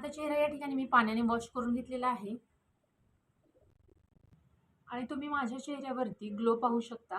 आपला चेहरा या ठिकाणी मी पाण्याने वॉश करून घेतलेला आहे आणि तुम्ही माझ्या चेहऱ्यावरती ग्लो पाहू शकता।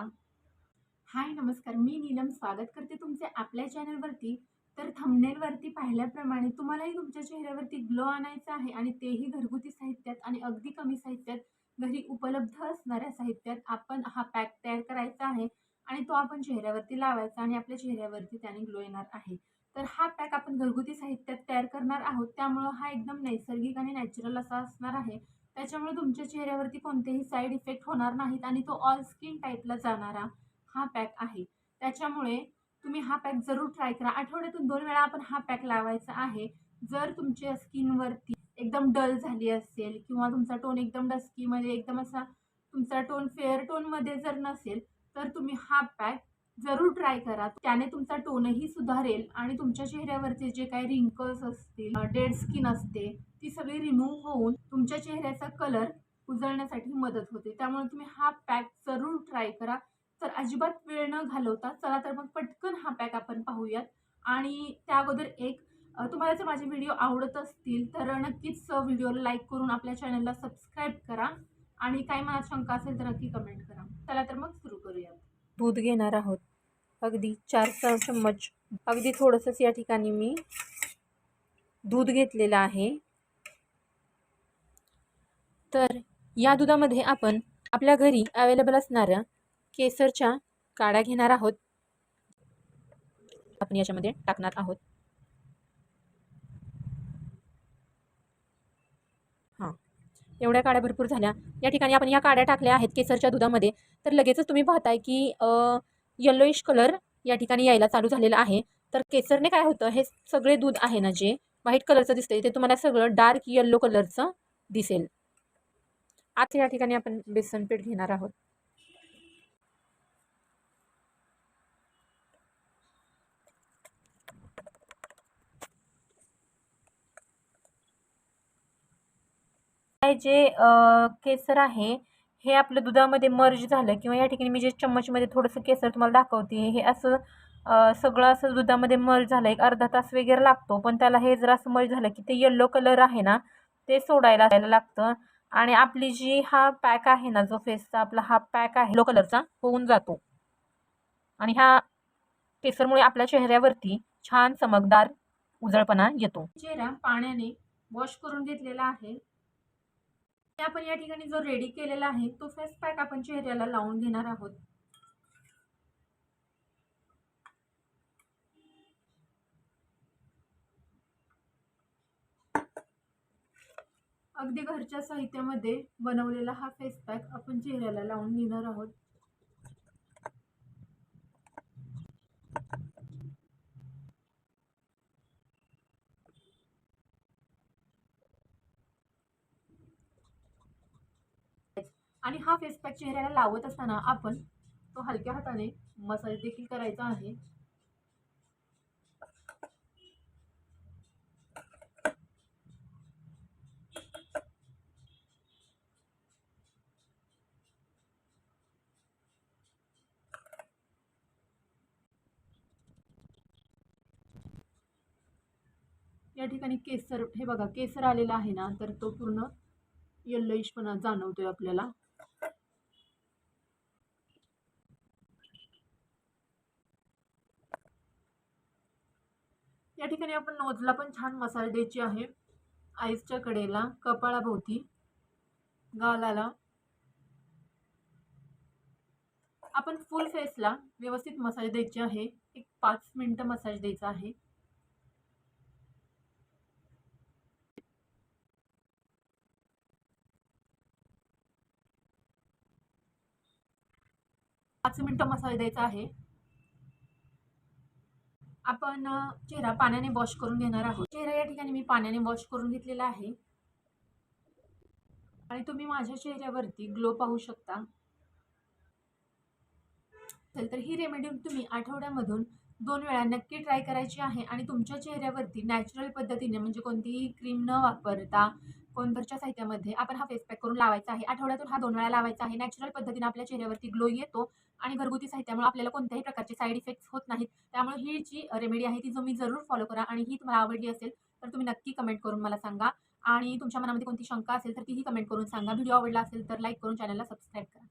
हाय नमस्कार, मी नीलम स्वागत करते तुमचे आपल्या चॅनलवरती। तर थंबनेलवरती पाहिल्याप्रमाणे तुम्हालाही तुमच्या चेहऱ्यावरती ग्लो आणायचा आहे आणि तेही घरगुती साहित्यात आणि अगदी कमी साहित्यात, घरी उपलब्ध असणाऱ्या साहित्यात आपण हा पॅक तयार करायचा आहे आणि तो आपण चेहऱ्यावरती लावायचा आणि आपल्या चेहऱ्यावरती त्याने ग्लो येणार आहे। तर हा पॅक आपण घरगुती साहित्यात तयार करणार आहोत, त्यामुळे हा एकदम नैसर्गिक आणि नॅचरल असा असणार आहे। त्याच्यामुळे तुमच्या चेहऱ्यावरती कोणतेही साईड इफेक्ट होणार नाहीत आणि तो ऑल स्किन टाईपला जाणारा हा पॅक आहे। त्याच्यामुळे तुम्ही हा पॅक जरूर ट्राय करा। आठवड्यातून 2 वेळा आपण हा पॅक लावायचा आहे। जर तुमच्या स्किनवरती एकदम डल झाली असेल किंवा तुमचा टोन एकदम डस्कीमध्ये एकदम असा तुमचा टोन फेअर टोनमध्ये जर नसेल, तर तुम्ही हा पॅक जरूर ट्राय करा। त्याने तुमचा टोनही सुधारेल आणि तुमच्या चेहऱ्यावरचे जे काही रिंकल्स असतील, डेड स्किन असते, ती सगळी रिमूव्ह होऊन तुमच्या चेहऱ्याचा कलर उजळण्यासाठी मदत होते। त्यामुळे तुम्ही हा पॅक जरूर ट्राय करा। तर अजिबात वेळ न घालवता चला तर मग पटकन हा पॅक आपण पाहूयात। आणि त्या अगोदर तुम्हाला जर माझे व्हिडिओ आवडत असतील तर नक्कीच व्हिडिओला लाईक करून आपल्या चॅनलला सबस्क्राईब करा आणि काही मनात शंका असेल तर नक्की कमेंट करा। चला तर मग सुरू करूयात। दूध घेणार आहोत, अगदी 4 चम्मच, अगदी थोडंसंच या ठिकाणी मी दूध घेतलेलं आहे। तर या दुधामध्ये आपण आपल्या घरी अवेलेबल असणाऱ्या केसरच्या काड्या घेणार आहोत, आपण याच्यामध्ये टाकणार आहोत। हां, एवढ्या काड्या भरपूर झाल्या। या ठिकाणी आपण या काड्या टाकल्या आहेत केसरच्या दुधामध्ये, तर लगेचच तुम्ही पाहताय की येलोइश कलर या ठिकाणी यायला चालू झालेला आहे। तर केसरने काय होतं, हे सगळे दूध आहे ना जे व्हाईट कलरचं दिसतंय ते तुम्हाला सगळं डार्क येलो कलरचं दिसेल। आता या ठिकाणी आपण बेसन पीठ घेणार आहोत। जे केसर आहे हे आपलं दुधामध्ये मर्ज झालं किंवा या ठिकाणी मी जे चम्मचमध्ये थोडंसं केसर तुम्हाला दाखवते, हे असं सगळं असं दुधामध्ये मर्ज झालं। एक अर्धा तास वगैरे लागतो, पण त्याला हे जर असं मर्ज झालं की ते येलो कलर आहे ना ते सोडायला लागतं आणि आपली जी हा पॅक आहे ना, जो फेसचा आपला हा पॅक आहे येलो कलरचा होऊन जातो आणि ह्या केसरमुळे आपल्या चेहऱ्यावरती छान चमकदार उजळपणा येतो। चेहरा पाण्याने वॉश करून घेतलेला आहे। आपण या ठिकाणी जो रेडी केलेला आहे तो फेस पॅक आपण चेहऱ्याला लावून घेणार आहोत। अगदी घरच्या साहित्यामध्ये बनवलेला हा फेस पॅक आपण चेहऱ्याला लावून घेणार आहोत। आणि हा फेस पॅक चेहऱ्याला लावत असताना आपण तो हलक्या हाताने मसाज देखील करायचा आहे। या ठिकाणी केसर, हे बघा केसर आलेला आहे ना, तर तो पूर्ण येल्लोइशपणा जाणवतोय आपल्याला। या ठिकाणी आपण नोजला पण छान मसाज द्यायची आहे, आईसच्या कडेला, कपाळाभोवती, गालाला। आपण फुल फेसला व्यवस्थित मसाज द्यायची आहे। एक 5 मिनिटं मसाज द्यायचा आहे। पाच मिनिटं मसाज द्यायचा आहे। आपण चेहरा पाण्याने वॉश करून घेणार आहोत। चेहरा या ठिकाणी मी पाण्याने वॉश करून घेतलेला आहे आणि तुम्ही माझ्या चेहऱ्यावरती ग्लो पाहू शकता। तर ही रेमेडी तुम्ही आठवड्यामधून 2 वेळा नक्की ट्राय करायची आहे आणि तुमच्या चेहऱ्यावरती नॅचरल पद्धतीने, म्हणजे कोणतीही क्रीम न वापरता घरच्या साहित्यामध्ये आपण हा फेस पॅक करून लावायचा आहे। आठवड्यातून हा 2 वेळा लावायचा आहे। नॅचरल पद्धतीने आपल्या चेहऱ्यावरती ग्लो येतो आणि घरगुती साहित्यामुळे आपल्याला कोणत्याही प्रकारचे साईड इफेक्ट्स होत नाहीत। त्यामुळे ही जी रेमेडी आहे ती तुम्ही जरूर फॉलो करा आणि ही तुम्हाला आवडली असेल तर तुम्ही नक्की कमेंट करून मला सांगा आणि तुमच्या मनामध्ये कोणती शंका असेल तर तीही कमेंट करून सांगा. व्हिडिओ आवडला असेल तर लाईक करून चॅनलला सबस्क्राईब करा.